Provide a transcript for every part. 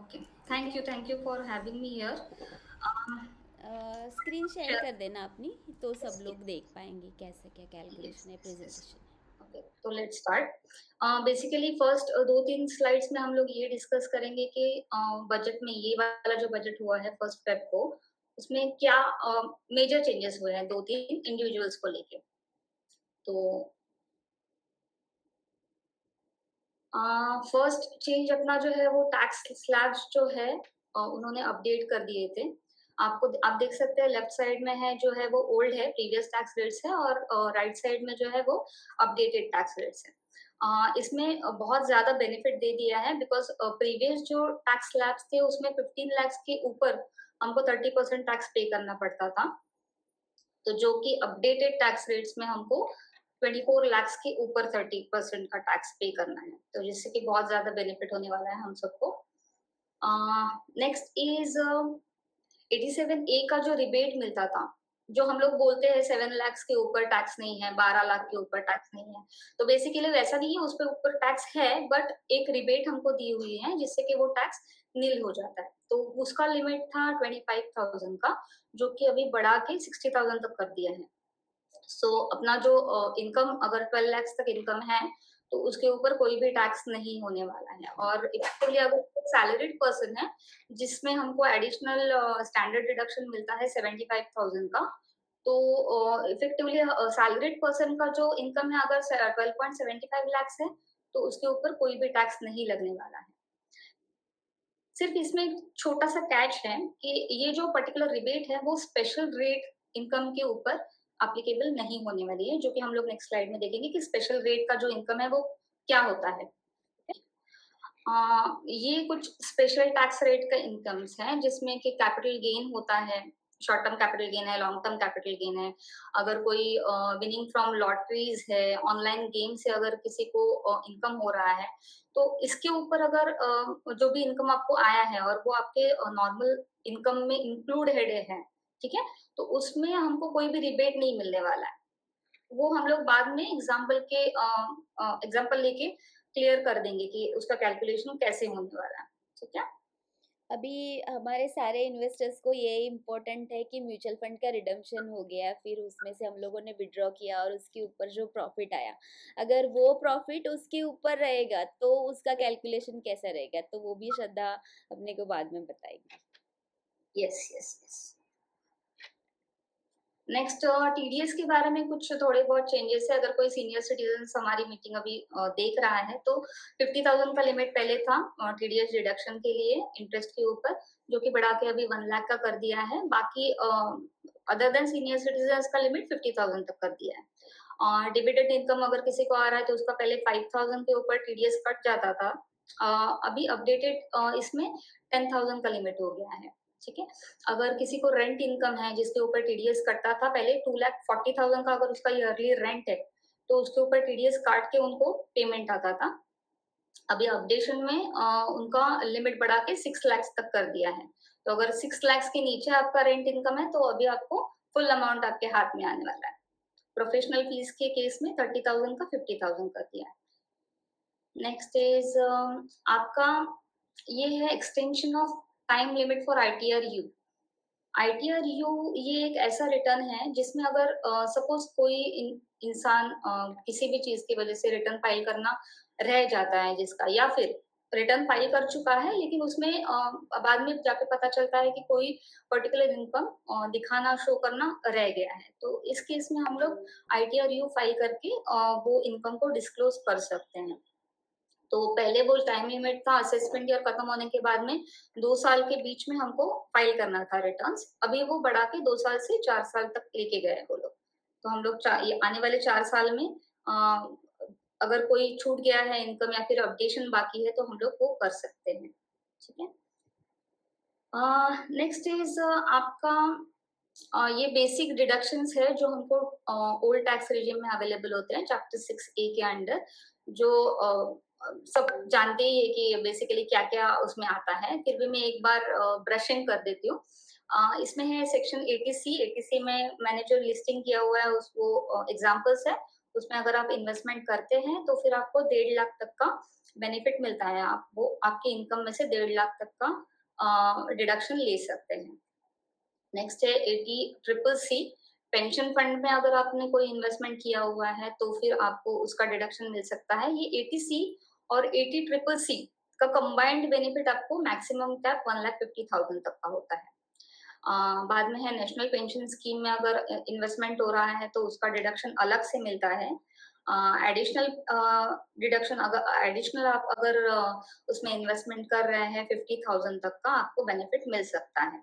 Okay, thank you for having me here. Screen share share कर देना अपनी, तो सब यस, लोग देख पाएंगे कैसे क्या यस, कैलकुलेशन है, यस। प्रेजेंटेशन है। ओके, तो let's start. Basically first 2-3 slides में हम लोग ये डिस्कस करेंगे कि बजट में ये वाला जो बजट हुआ है फर्स्ट फेब को, उसमें क्या मेजर चेंजेस हुए हैं 2-3 इंडिविजुअल्स को लेके। तो फर्स्ट चेंज अपना जो है वो टैक्स स्लैब्स जो है उन्होंने अपडेट कर दिए थे। आप देख सकते हैं लेफ्ट साइड में है जो है वो ओल्ड है, प्रीवियस टैक्स रेट्स है, और राइट साइड में जो है वो अपडेटेड टैक्स रेट्स है। इसमें बहुत ज़्यादा बेनिफिट दे दिया है बिकॉज़ प्रीवियस जो टैक्स स्लैब्स थे उसमें 15 लाख के ऊपर हमको 30% टैक्स पे करना पड़ता था। तो जो कि अपडेटेड टैक्स रेट्स में हमको 24 लाख के ऊपर 30% का टैक्स पे करना है, तो जिससे कि बहुत ज्यादा बेनिफिट होने वाला है हम सबको। नेक्स्ट इज 87A का जो रिबेट मिलता था, जो हम लोग बोलते हैं 7 लाख के ऊपर टैक्स नहीं है, 12 लाख के ऊपर टैक्स नहीं है, तो बेसिकली वैसा नहीं है, उस पे ऊपर टैक्स है, बट एक रिबेट हमको दी हुई है जिससे कि वो टैक्स नील हो जाता है। तो उसका लिमिट था 25,000 का, जो कि अभी बढ़ा के 60,000 तक कर दिया है। अपना जो इनकम अगर 12 लाख तक इनकम है, तो उसके ऊपर कोई भी टैक्स नहीं होने वाला है। और इफेक्टिवली अगर सैलरीड पर्सन है, जिसमें हमको एडिशनल स्टैंडर्ड डिडक्शन मिलता है 75,000 का, तो इफेक्टिवली सैलरीड पर्सन का जो इनकम है अगर 12.75 लाख है, तो उसके ऊपर कोई भी टैक्स नहीं लगने वाला है। सिर्फ इसमें एक छोटा सा कैच है कि ये जो पर्टिकुलर रिबेट है वो स्पेशल रेट इनकम के ऊपर एप्लीकेबल नहीं होने वाली है, जो कि हम लोग नेक्स्ट स्लाइड में देखेंगे कि स्पेशल रेट का जो इनकम है वो क्या होता है। ये कुछ स्पेशल टैक्स रेट का इनकम्स हैं जिसमें कि कैपिटल गेन होता है, शॉर्ट टर्म कैपिटल गेन है, लॉन्ग टर्म कैपिटल गेन है। अगर कोई विनिंग फ्रॉम लॉटरीज है, ऑनलाइन गेम से अगर किसी को इनकम हो रहा है, तो इसके ऊपर अगर जो भी इनकम आपको आया है और वो आपके नॉर्मल इनकम में इंक्लूड है, ठीक है, तो उसमें हमको कोई भी रिबेट नहीं मिलने वाला है। वो हम लोग बाद में एग्जाम्पल लेके क्लियर कर देंगे कि उसका कैलकुलेशन कैसे होने वाला है, ठीक है। अभी हमारे सारे इन्वेस्टर्स को ये इम्पोर्टेंट है कि म्यूचुअल फंड का रिडम्पशन हो गया, फिर उसमें से हम लोगों ने विड्रॉ किया और उसके ऊपर जो प्रॉफिट आया, अगर वो प्रॉफिट उसके ऊपर रहेगा तो उसका कैलकुलेशन कैसा रहेगा, तो वो भी श्रद्धा अपने को बाद में बताएगी। Yes, yes, yes. Next TDS के बारे में कुछ थोड़े बहुत चेंजेस है। अगर कोई सीनियर सिटीजन हमारी मीटिंग अभी देख रहा है, तो 50,000 का लिमिट पहले था टीडीएस डिडक्शन के लिए इंटरेस्ट के ऊपर, जो कि बढ़ा के अभी 1 लाख का कर दिया है। बाकी अदर देन सीनियर सिटीजन का लिमिट 50,000 तक कर दिया है। डिविडेंड इनकम अगर किसी को आ रहा है तो उसका पहले 5,000 के ऊपर टीडीएस कट जाता था। अभी अपडेटेड इसमें 10,000 का लिमिट हो गया है, ठीक है। अगर किसी को रेंट इनकम है जिसके ऊपर टीडीएस कटता था पहले 2,40,000 का, अगर उसका ईयरली रेंट है, तो उसके ऊपर टीडीएस काट के उनको पेमेंट आता था। अभी अपडेशन में उनका लिमिट बढ़ा के 6 लाख तक कर दिया है। तो अगर 6 लाख के नीचे आपका रेंट इनकम है, तो अभी आपको फुल अमाउंट आपके हाथ में आने वाला है। प्रोफेशनल फीस के केस में 30,000 का 50,000 कर दिया है। नेक्स्ट इज आपका ये है extension of time limit for ITR-you. ITR-you ये एक ऐसा रिटर्न है जिसमें अगर सपोज कोई इंसान किसी भी चीज की वजह से रिटर्न फाइल करना रह जाता है जिसका, या फिर रिटर्न फाइल कर चुका है लेकिन उसमें बाद में जाके पता चलता है कि कोई पर्टिकुलर इनकम दिखाना शो करना रह गया है, तो इस केस में हम लोग आईटीआर-यू फाइल करके वो इनकम को डिस्क्लोज कर सकते हैं। तो पहले वो टाइम लिमिट था असेसमेंट ईयर खत्म होने के बाद में 2 साल के बीच में हमको फाइल करना था रिटर्न्स। अभी वो बढ़ा के 2 साल से 4 साल तक लेके गए हैं वो लोग। तो हम लोग ये आने वाले 4 साल में अ, अगर कोई छूट गया है इनकम या फिर अपडेशन बाकी है, तो हम लोग वो कर सकते हैं, ठीक है। नेक्स्ट इज आपका ये बेसिक डिडक्शंस है जो हमको ओल्ड टैक्स रेजिम में अवेलेबल होते हैं चैप्टर 6A के अंडर, जो सब जानते ही है कि बेसिकली क्या-क्या उसमें आता है। फिर भी मैं एक बार ब्रशिंग कर देती हूँ। इसमें है सेक्शन 80C। 80C में मैंने जो लिस्टिंग किया हुआ है उस वो एग्जांपल्स है। उसमें अगर आप इन्वेस्टमेंट करते हैं तो फिर आपको 1.5 लाख तक का बेनिफिट मिलता है, आप वो आपके इनकम में से 1.5 लाख तक का डिडक्शन ले सकते हैं। नेक्स्ट है 80CCC पेंशन फंड में अगर आपने कोई इन्वेस्टमेंट किया हुआ है तो फिर आपको उसका डिडक्शन मिल सकता है। ये 80C और 80CCC का कंबाइंड बेनिफिट आपको मैक्सिमम कैप 1,50,000 तक का होता है। बाद में है नेशनल पेंशन स्कीम में अगर इन्वेस्टमेंट हो रहा है तो उसका डिडक्शन अलग से मिलता है। एडिशनल डिडक्शन अगर एडिशनल आप अगर उसमें इन्वेस्टमेंट कर रहे हैं 50,000 तक का आपको बेनिफिट मिल सकता है।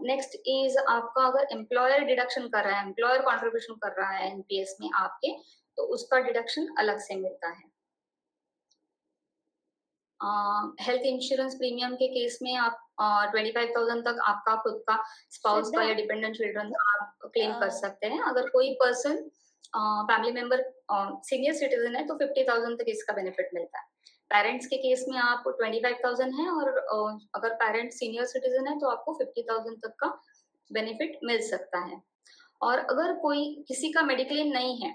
नेक्स्ट इज आपका अगर एम्प्लॉयर डिडक्शन कर रहा है, एम्प्लॉयर कंट्रीब्यूशन कर रहा है एनपीएस में आपके, तो उसका डिडक्शन अलग से मिलता है। हेल्थ इंश्योरेंस प्रीमियम के केस में आप 25,000 तक आपका खुद का स्पाउस का श्रद्धा, या डिपेंडेंट चिल्ड्रन का आप क्लेम कर अ, सकते हैं। अगर कोई person family member senior citizen है तो 50,000 तक इसका बेनिफिट मिलता है। पेरेंट्स के केस में आप 25,000 है और अगर पेरेंट सीनियर सिटीजन है तो आपको 50,000 तक का बेनिफिट मिल सकता है। और अगर कोई किसी का मेडिक्लेम नहीं है,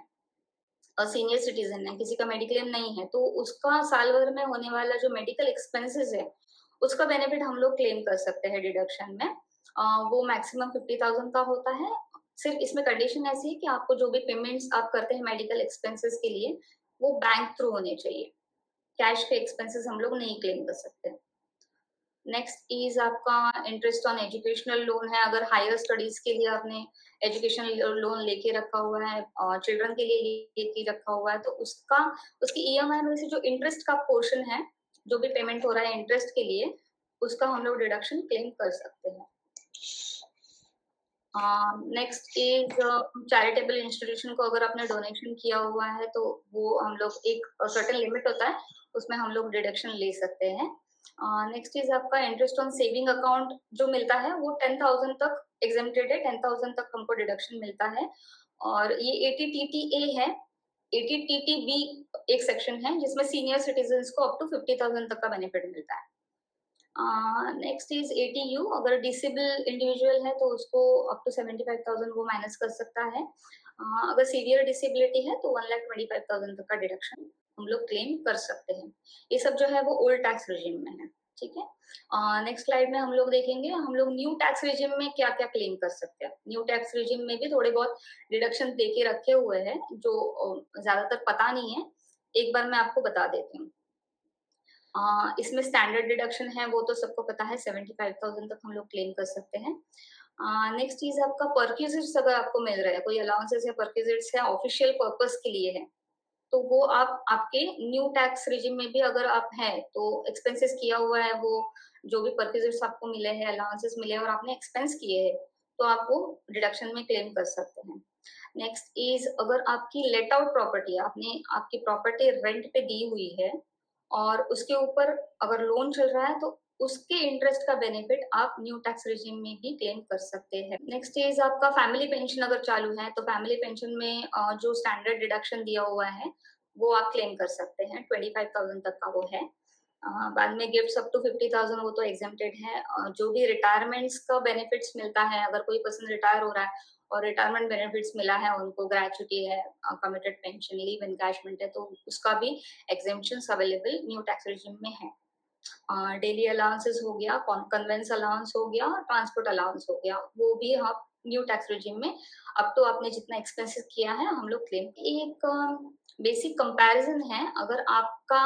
सीनियर सिटीजन है, किसी का मेडिक्लेम नहीं है, तो उसका साल भर में होने वाला जो मेडिकल एक्सपेंसेस है, उसका बेनिफिट हम लोग क्लेम कर सकते हैं डिडक्शन में। वो मैक्सिमम 50,000 का होता है। सिर्फ इसमें कंडीशन ऐसी है कि आपको जो भी पेमेंट्स आप करते हैं मेडिकल एक्सपेंसेस के लिए, वो बैंक थ्रू होने चाहिए। कैश के एक्सपेंसेस हम लोग नहीं क्लेम कर सकते। नेक्स्ट इज आपका इंटरेस्ट ऑन एजुकेशनल लोन है। अगर हायर स्टडीज के लिए आपने एजुकेशन लोन लेके रखा हुआ है और चिल्ड्रन के लिए लेके रखा हुआ है, तो उसका उसकी ईएमआई में से जो इंटरेस्ट का पोर्शन है, जो भी पेमेंट हो रहा है इंटरेस्ट के लिए, उसका हम लोग डिडक्शन क्लेम कर सकते हैं। नेक्स्ट इज चैरिटेबल इंस्टीट्यूशन को अगर आपने डोनेशन किया हुआ है तो वो हम लोग एक सर्टेन लिमिट होता है, उसमें हम लोग डिडक्शन ले सकते हैं। नेक्स्ट इज आपका इंटरेस्ट ऑन सेविंग अकाउंट जो मिलता है वो 10,000 तक एग्जेम्प्टेड है, 10,000 तक हमको डिडक्शन मिलता है। और ये 80TTA है। 80TTB एक सेक्शन है जिसमें सीनियर सिटीजन को अप टू 50,000 तक का बेनिफिट मिलता है। Next is ATU. अगर डिसेबल इंडिविजुअल है तो उसको अप टू 75,000 वो माइनस कर सकता है। अगर सीवियर डिसेबिलिटी है तो 1,25,000 तक का डिडक्शन हम लोग क्लेम कर सकते हैं। ये सब जो है वो ओल्ड टैक्स रिजिम में है। ठीक है। नेक्स्ट स्लाइड में हम लोग देखेंगे हम लोग न्यू टैक्स रिजिम में क्या क्या क्लेम कर सकते हैं। न्यू टैक्स रिजिम में भी थोड़े बहुत डिडक्शन दे के रखे हुए हैं जो ज्यादातर पता नहीं है। एक बार मैं आपको बता देती हूँ। इसमें स्टैंडर्ड डिडक्शन है वो तो सबको पता है, 75,000 तक हम लोग क्लेम कर सकते हैं। नेक्स्ट चीज आपका परक्यूजिट्स अगर आपको मिल रहा है, कोई अलाउंसेस या परक्यूजिट्स है ऑफिशियल पर्पस के लिए है, तो वो आप आपके न्यू टैक्स रिजिम में भी अगर आप हैं तो एक्सपेंसेस किया हुआ है, वो जो भी परक्यूजिट्स आपको मिले हैं, अलाउंसेस मिले हैं और आपने एक्सपेंस किए हैं, तो आप वो डिडक्शन में क्लेम कर सकते हैं। नेक्स्ट इज अगर आपकी लेट आउट प्रॉपर्टी, आपने आपकी प्रॉपर्टी रेंट पे दी हुई है और उसके ऊपर अगर लोन चल रहा है तो उसके इंटरेस्ट का बेनिफिट आप न्यू टैक्स रिजीम में भी क्लेम कर सकते हैं। नेक्स्ट इज आपका फैमिली पेंशन अगर चालू है तो फैमिली पेंशन में जो स्टैंडर्ड डिडक्शन दिया हुआ है वो आप क्लेम कर सकते हैं, 25,000 तक का वो है। बाद में गिफ्ट्स अप टू 50,000 वो तो एग्जेम्प्टेड है। जो भी रिटायरमेंट्स का बेनिफिट्स मिलता है, अगर कोई पर्सन रिटायर हो रहा है और रिटायरमेंट बेनिफिट्स मिला है उनको, ग्रेचुटी है, कमिटेड पेंशन, लीव एनकैशमेंट है, तो उसका भी exemptions available new tax regime में है। डेली अलाउंसेस हो गया, कन्वेंस अलाउंस हो गया, ट्रांसपोर्ट अलाउंस हो गया, वो भी आप न्यू टैक्स रिजिम में अब तो आपने जितना एक्सपेंसेस किया है हम लोग क्लेम। एक बेसिक कंपैरिजन है, अगर आपका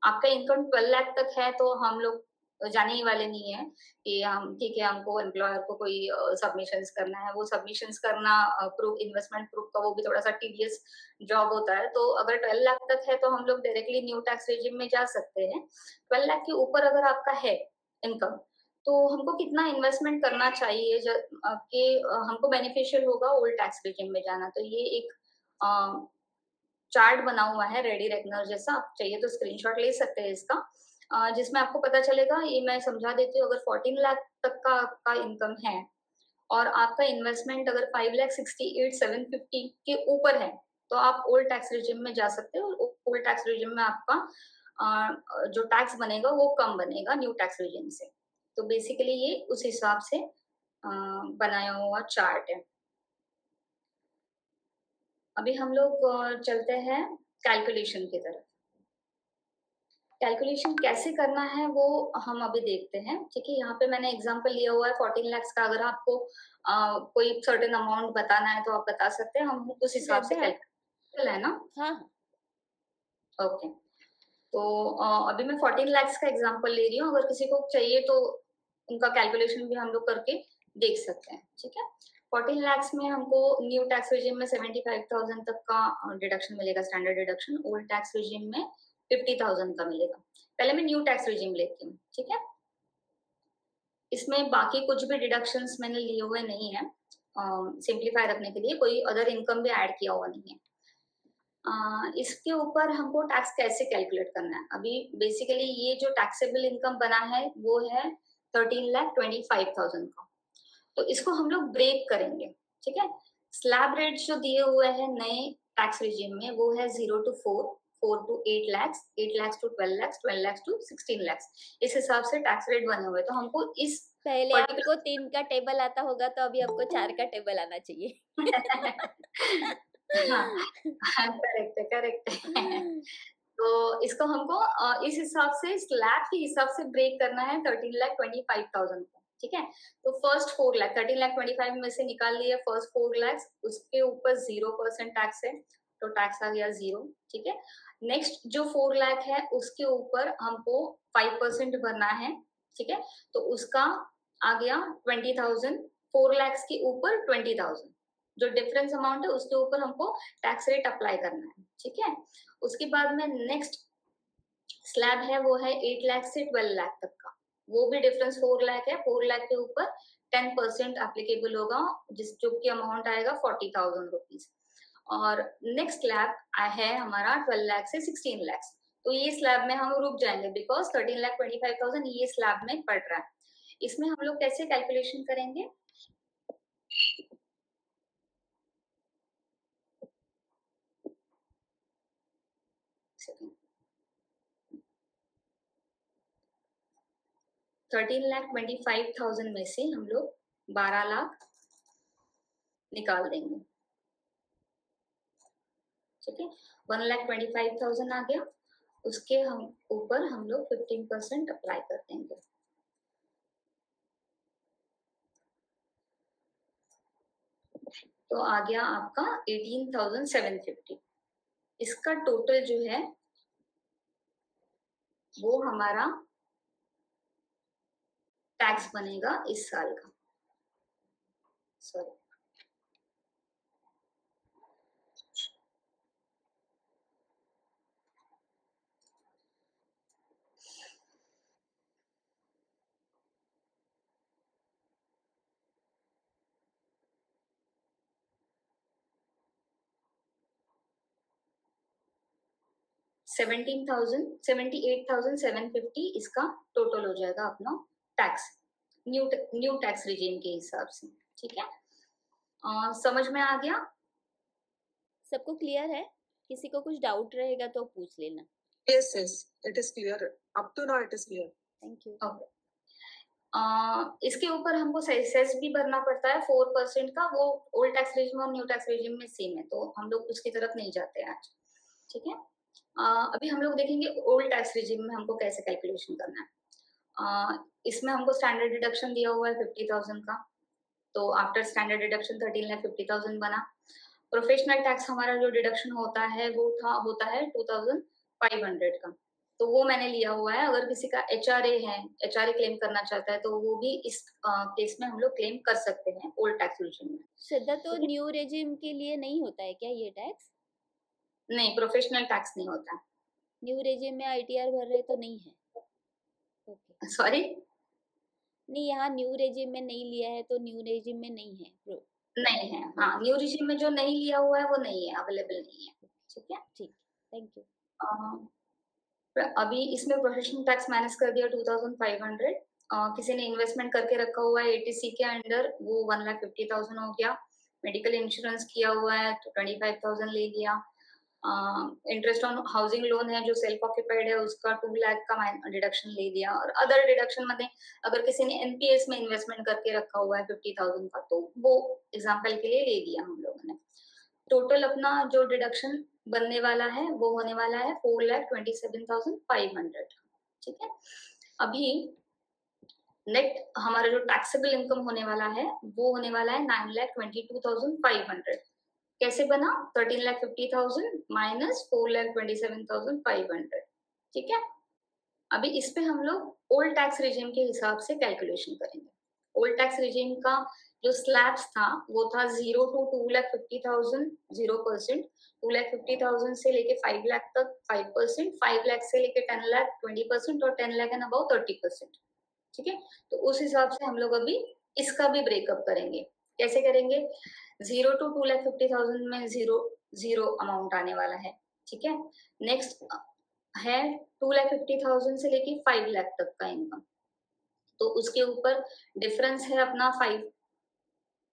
आपका इनकम 12 लाख तक है तो हम लोग जाने ही वाले नहीं है कि हम ठीक है हमको एम्प्लॉयर को कोई सबमिशंस करना है, वो सबमिशंस करना प्रूफ, इन्वेस्टमेंट प्रूफ का, वो भी थोड़ा सा टीडियस जॉब होता है। तो अगर 12 लाख तक है तो हम लोग डायरेक्टली न्यू टैक्स रेजिम में जा सकते हैं। 12 लाख के ऊपर अगर आपका है इनकम, तो हमको कितना इन्वेस्टमेंट करना चाहिए कि हमको बेनिफिशियल होगा ओल्ड टैक्स रेजिम में जाना। तो ये एक चार्ट बना हुआ है रेडी रेकनर जैसा, आप चाहिए तो स्क्रीनशॉट ले सकते हैं इसका, जिसमें आपको पता चलेगा। ये मैं समझा देती हूँ। अगर 14 लाख तक का आपका इनकम है और आपका इन्वेस्टमेंट अगर 5,68,750 के ऊपर है तो आप ओल्ड टैक्स रिजिम में जा सकते हो। ओल्ड टैक्स रिजिम में आपका जो टैक्स बनेगा वो कम बनेगा न्यू टैक्स रिजिम से। तो बेसिकली ये उस हिसाब से बनाया हुआ चार्ट है। अभी हम लोग चलते हैं कैलकुलेशन की तरफ। कैलकुलेशन कैसे करना है वो हम अभी देखते हैं। ठीक है, यहाँ पे मैंने एग्जांपल लिया हुआ है 14 लाख का। अगर आपको कोई सर्टेन अमाउंट बताना है तो आप बता सकते हैं, हम उस हिसाब से श्रद्धा, कैलकुलेट है ना। हाँ हाँ, ओके, तो अभी मैं 14 लाख का एग्जांपल ले रही हूँ। अगर किसी को चाहिए तो उनका कैलकुलेशन भी हम लोग करके देख सकते हैं। ठीक है, 14 लाख में हमको न्यू टैक्स रेजिम में 75,000 तक का डिडक्शन मिलेगा, standard deduction. Old tax regime में 50,000 का मिलेगा। पहले मैं न्यू टैक्स रेजिम लेती हूँ। ठीक है, इसमें बाकी कुछ भी डिडक्शंस मैंने लिए हुए नहीं है, सिंप्लीफाई रखने के लिए कोई अदर इनकम भी ऐड किया हुआ नहीं है। इसके ऊपर हमको टैक्स कैसे कैलकुलेट करना है। अभी बेसिकली ये जो टैक्सेबल इनकम बना है वो है 13,25,000 का। तो इसको हम लोग ब्रेक करेंगे। ठीक है, स्लैब रेट जो दिए हुए हैं नए टैक्स रिजीम में वो है 0 to 4, 4 to 8 lakhs, 8 lakhs to 12 lakhs, 12 lakhs to 16 lakhs। इस हिसाब से टैक्स रेट बने हुए। तो हमको इस पहले आपको पर्टिकुलर 3 का टेबल आता होगा तो अभी आपको 4 का टेबल आना चाहिए। हाँ, हाँ, करेक्ट है, करेक्ट है। तो इसको हमको इस हिसाब से स्लैब के हिसाब से ब्रेक करना है 13,25,000 को। ठीक है, तो फर्स्ट 4 लाख 13,25,000 में से निकाल लिए फर्स्ट 4 लाख, उसके ऊपर 0% टैक्स है तो टैक्स आ गया 0। ठीक है, नेक्स्ट जो 4 लाख है उसके ऊपर हमको 5% भरना है। ठीक है, तो उसका आ गया 20,000। 4 लाख के ऊपर 20,000, जो डिफरेंस अमाउंट है उसके ऊपर हमको टैक्स रेट अप्लाई करना है। ठीक है, उसके बाद में नेक्स्ट स्लैब है वो है 8 लाख से 12 लाख तक का। वो भी डिफरेंस 4 लाख है। 4 लाख के ऊपर 10% एप्लीकेबल होगा, जिस जो की अमाउंट आएगा 40,000 रुपीज। और नेक्स्ट स्लैब है हमारा 12 लाख से 16 लाख। तो ये स्लैब में हम रुक जाएंगे बिकॉज 13,25,000 ये स्लैब में पड़ रहा है। इसमें हम लोग कैसे कैलकुलेशन करेंगे। 13,25,000 में से हम लोग 12 लाख निकाल देंगे। ठीक है, 1,25,000 आ गया, उसके हम ऊपर हम लोग 15% अप्लाई कर देंगे। तो आ गया आपका 18,750। इसका टोटल जो है वो हमारा टैक्स बनेगा इस साल का। सॉरी, $78,750 इसका टोटल हो जाएगा अपना टैक्स, न्यू टैक्स रिजीम के हिसाब से। ठीक है, समझ में आ गया। सबको क्लियर है? किसी को कुछ डाउट रहेगा तो पूछ लेना। Yes, yes, it is clear. Up to now, it is clear. Thank you. Okay, इसके ऊपर हमको सेस भी भरना पड़ता है 4% का। वो ओल्ड टैक्स रेजिम और न्यू टैक्स रेजिम में सेम है, तो हम लोग उसकी तरफ नहीं जाते हैं आज। ठीक है, अभी हम लोग देखेंगे ओल्ड टैक्स रेजिम में हमको कैसे कैलकुलेशन करना है। इसमें हमको स्टैंडर्ड डिडक्शन दिया हुआ है 50,000 का, तो आफ्टर स्टैंडर्ड डिडक्शन 13,50,000 बना। प्रोफेशनल टैक्स हमारा जो डिडक्शन होता है वो होता है 2,500 का, तो वो मैंने लिया हुआ है। अगर किसी का एचआरए है, एचआरए क्लेम करना चाहता है तो वो भी इस केस में हम लोग क्लेम कर सकते हैं ओल्ड टैक्स रेजिम में। श्रद्धा, तो न्यू रेजिम के लिए नहीं होता है क्या ये टैक्स? नहीं, प्रोफेशनल टैक्स नहीं होता। न्यू रेजिम में आईटीआर भर रहे तो नहीं है? ओके, सॉरी, नहीं, यहाँ न्यू रेजिम में नहीं लिया है तो न्यू रेजिम में नहीं है। नहीं है। हाँ, न्यू रेजिम में जो नहीं लिया हुआ है वो नहीं है, अवेलेबल नहीं है। ठीक है, ठीक, थैंक यू। अभी इसमें प्रोफेशनल टैक्स माइनस कर दिया 2,500। किसी ने इन्वेस्टमेंट करके रखा हुआ है एटीसी के अंडर, वो 1,50,000 हो गया। मेडिकल इंश्योरेंस किया हुआ है तो 25,000 ले लिया। इंटरेस्ट ऑन हाउसिंग लोन है जो सेल्फ ऑक्यूपाइड है उसका 2 लाख का डिडक्शन ले दिया। और अदर डिडक्शन में अगर किसी ने एनपीएस में इन्वेस्टमेंट करके रखा हुआ है 50,000 का, तो वो एग्जाम्पल के लिए ले लिया हम लोगों ने। टोटल अपना जो डिडक्शन बनने वाला है वो होने वाला है 4,27,500। ठीक है, अभी नेट हमारा जो टैक्सेबल इनकम होने वाला है वो होने वाला है 9,22,500। कैसे बना? 13,50,000 माइनस 4,27,500। ठीक है, अभी इस पे हम लोग ओल्ड टैक्स रिजीम के हिसाब से कैलकुलेशन करेंगे। ओल्ड टैक्स रिजीम का जो स्लैब्स था वो था 0 to 2,50,000 0%, 2,50,000 से लेके 5 लाख तक 5%, 5 लाख से लेके 10 लाख 20% और 10 लाख एंड अबाउ 30%। ठीक है, तो उस हिसाब से हम लोग अभी इसका भी ब्रेकअप करेंगे। कैसे करेंगे? 0 to 2,50,000 में जीरो जीरो अमाउंट आने वाला है। ठीक है, नेक्स्ट है 2,50,000 से लेके 5 लाख तक का इनकम, तो उसके ऊपर डिफरेंस है अपना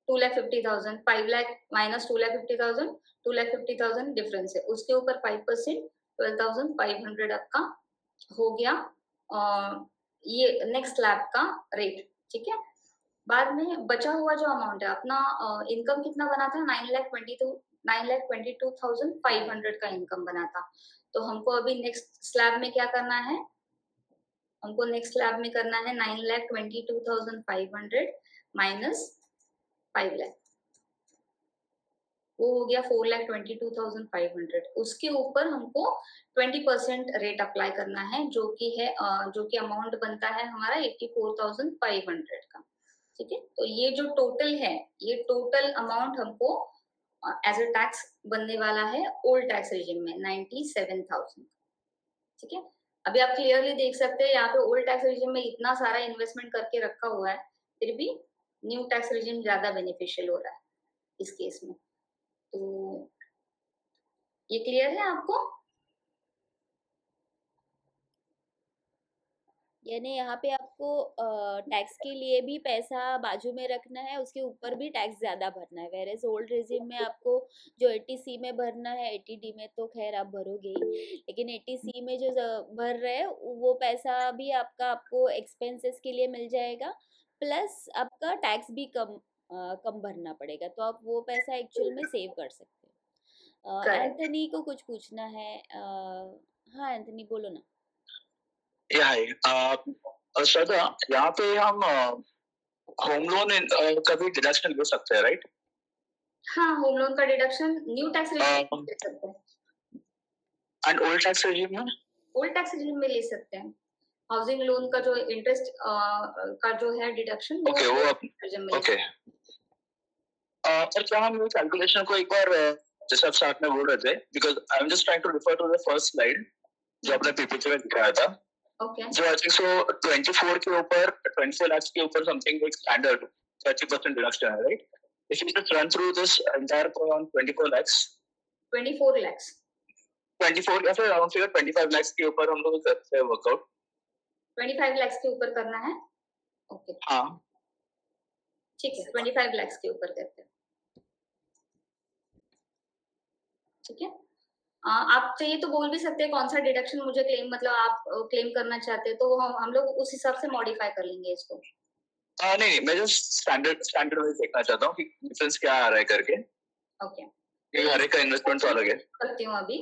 2,50,000, 5 लाख माइनस 2,50,000, 2,50,000 डिफरेंस है, उसके ऊपर 5% 12,500 आपका हो गया ये नेक्स्ट स्लैब का रेट। ठीक है, बाद में बचा हुआ जो अमाउंट है अपना इनकम कितना बना था? 9,22,500 का इनकम बना था। तो हमको अभी नेक्स्ट स्लैब में क्या करना है? हमको नेक्स्ट स्लैब में करना है 9,22,500 माइनस 5 लाख, वो हो गया 4,22,500। उसके ऊपर हमको 20% रेट अप्लाई करना है, जो कि अमाउंट बनता है हमारा 84,500 का। ठीक है, तो ये जो टोटल है, ये टोटल अमाउंट हमको एज अ टैक्स बनने वाला है ओल्ड टैक्स रिजिम में 97,000। ठीक है, अभी आप क्लियरली देख सकते हैं यहाँ पे ओल्ड टैक्स रिजिम में इतना सारा इन्वेस्टमेंट करके रखा हुआ है, फिर भी न्यू टैक्स रिजिम ज्यादा बेनिफिशियल हो रहा है इस केस में। तो ये क्लियर है आपको? यानी यहाँ पे आपको टैक्स के लिए भी पैसा बाजू में रखना है, उसके ऊपर भी टैक्स ज्यादा भरना है। वेरेज ओल्ड रेजिम में आपको जो 80C में भरना है, 80D में तो खैर आप भरोगे ही, लेकिन 80C में जो भर रहे हैं वो पैसा भी आपको एक्सपेंसेस के लिए मिल जाएगा, प्लस आपका टैक्स भी कम भरना पड़ेगा, तो आप वो पैसा एक्चुअल में सेव कर सकते हैं। करेक्ट। एंथनी को कुछ पूछना है। हाँ एंथनी बोलो ना। श्रद्धा, यहाँ पे हम होम लोन का भी डिडक्शन ले सकते हैं, राइट? हाँ, होम लोन का डिडक्शन न्यू टैक्स रिजिम में ले सकते हैं। एंड ओल्ड टैक्स रिजिम में? ओल्ड टैक्स रिजिम में ले सकते हैं। हाउसिंग लोन का जो इंटरेस्ट का जो है डिडक्शन, ओके, वो ओके। और क्या हम कैलकुलेशन को एक बार जैसे आप स्टार्ट में बोल रहे थे, because I am just trying to refer to the first slide जो आपने पीपीटी में दिखाया था। ओके, जो आई थिंक सो 24 के ऊपर 24 लाख के ऊपर समथिंग एक स्टैंडर्ड 30% डिडक्शन है, right? If you just run through this entire around 24 lakhs 24 lakhs 24 या फिर अराउंड फिगर 25 lakhs के ऊपर हम लोग करते हैं वर्कआउट। 25 lakhs के ऊपर करना है। ओके, हाँ ठीक है, 25 lakhs के ऊपर करते हैं। ठीक है, आप चाहिए तो बोल भी सकते हैं कौन सा डिडक्शन मुझे क्लेम, मतलब आप क्लेम करना चाहते हैं, तो हम लोग उस हिसाब से मॉडिफाई कर लेंगे इसको। नहीं, मैं जस्ट स्टैंडर्ड वाइज देखना चाहता हूँ कि डिफरेंस क्या आ रहा है करके। ओके, क्योंकि हर एक का इन्वेस्टमेंट तो अलग है। करती हूँ अभी।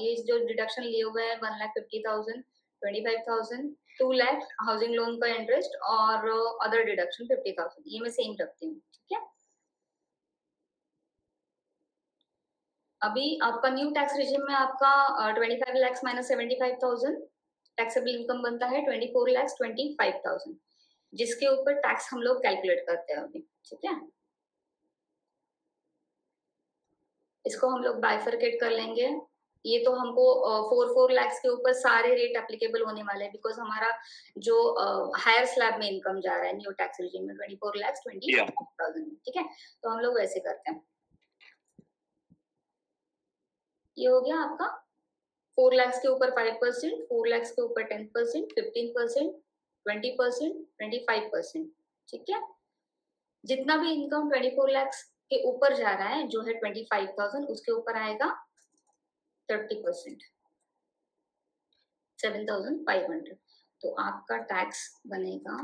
ये जो डिडक्शन लिए हुए हैं 1,50,000, 25,000, 2 लाख हाउसिंग लोन का इंटरेस्ट और अदर डिडक्शन 50,000, ये मैं सेम रखती हूँ। ठीक है, अभी आपका न्यू टैक्स रिजिम में आपका 25 lakhs माइनस 75,000 टैक्सेबल इनकम बनता है 24 lakhs 25,000, जिसके ऊपर टैक्स हम लोग कैलकुलेट करते हैं अभी। ठीक है, इसको हम लोग बाइफरकेट कर लेंगे। ये तो हमको 4 lakhs के ऊपर सारे रेट एप्लीकेबल होने वाले हैं, बिकॉज हमारा जो हायर स्लैब में इनकम जा रहा है न्यू टैक्स रिजिम में 24 lakhs 25,000। ठीक है, तो हम लोग वैसे करते हैं। ये हो गया आपका 4 lakhs के ऊपर 5%, 4 lakhs के ऊपर 10%, 15%, 20%, 25%। ठीक है, जितना भी इनकम 24 lakhs के ऊपर जा रहा है जो है 25,000, उसके ऊपर आएगा 30%, 7,500। तो आपका टैक्स बनेगा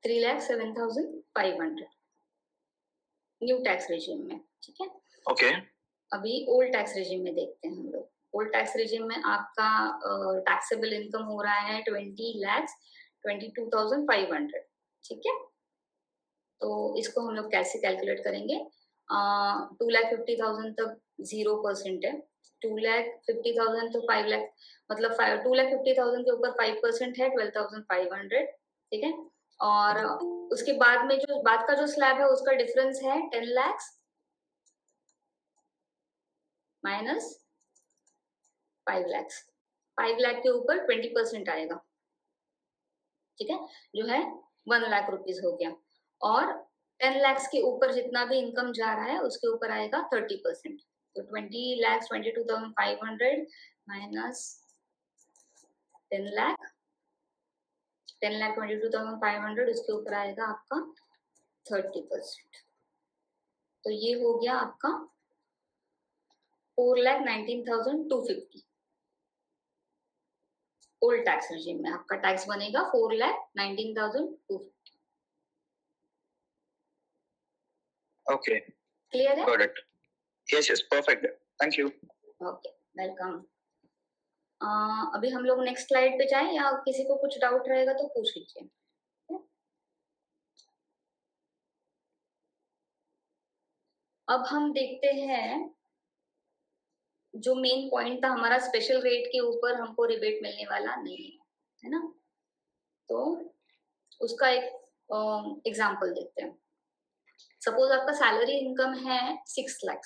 3,07,500। न्यू टैक्स रेजिम में, ठीक है। Okay. अभी ओल्ड टैक्स रेजिम में देखते हैं हम लोग। ओल्ड टैक्स रेजिम में आपका टैक्सेबल इनकम हो रहा है 20,22,500, ठीक है। तो इसको हम लोग कैसे कैलकुलेट करेंगे? 2,50,000 तक 0% है, 2,50,000 तो 5 लाख, मतलब 2,50,000 के ऊपर 5% है 12,500, ठीक है। और उसके बाद में जो बाद का जो स्लैब है उसका डिफरेंस है 10 लाख माइनस 5 लाख। 5 लाख के ऊपर 20% आएगा, ठीक है, जो है 1 लाख रुपीज हो गया। और 10 लाख के ऊपर जितना भी इनकम जा रहा है उसके ऊपर आएगा 30%। तो 20 लाख 22,500 माइनस 10 लाख 22,500, उसके ऊपर आएगा आपका 30%। तो ये हो गया आपका 4,19,250। ओल्ड टैक्स रेजिम में आपका टैक्स बनेगा 4,19,250। Okay. क्लियर है? Got it. Yes, yes, perfect. Thank you. Okay, welcome. अभी हम लोग नेक्स्ट स्लाइड पे जाएं या किसी को कुछ डाउट रहेगा तो पूछ लीजिए। अब हम देखते हैं जो मेन पॉइंट था हमारा, स्पेशल रेट के ऊपर हमको रिबेट मिलने वाला नहीं है ना। तो उसका एक एग्जांपल देखते हैं। सपोज आपका सैलरी इनकम है 6 लाख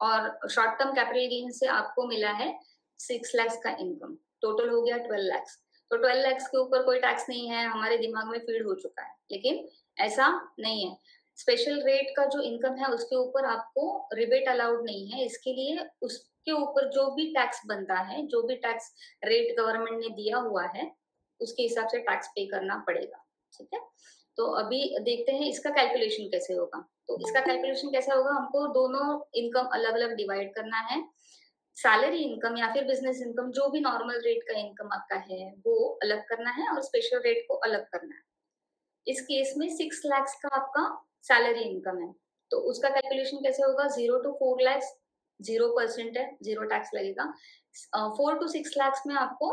और शॉर्ट टर्म कैपिटल गेन से आपको मिला है 6 लाख का इनकम, टोटल हो गया 12 लाख। तो 12 लाख के ऊपर कोई टैक्स नहीं है, हमारे दिमाग में फीड हो चुका है, लेकिन ऐसा नहीं है। स्पेशल रेट का जो इनकम है उसके ऊपर आपको रिबेट अलाउड नहीं है। इसके लिए उसके ऊपर जो भी टैक्स बनता है, जो भी टैक्स रेट गवर्नमेंट ने दिया हुआ है उसके हिसाब से टैक्स पे करना पड़ेगा, ठीक है। तो अभी देखते हैं इसका कैलकुलेशन कैसे होगा। तो इसका कैलकुलेशन कैसे होगा, हमको दोनों इनकम अलग अलग डिवाइड करना है। सैलरी इनकम या फिर बिजनेस इनकम, जो भी नॉर्मल रेट का इनकम आपका है वो अलग करना है और स्पेशल रेट को अलग करना है। इस केस में 6 लाख का आपका सैलरी इनकम है, तो उसका कैलकुलेशन कैसे होगा? 0 to 4 लाख 0% है, 0 टैक्स लगेगा। 4 to 6 लाख में आपको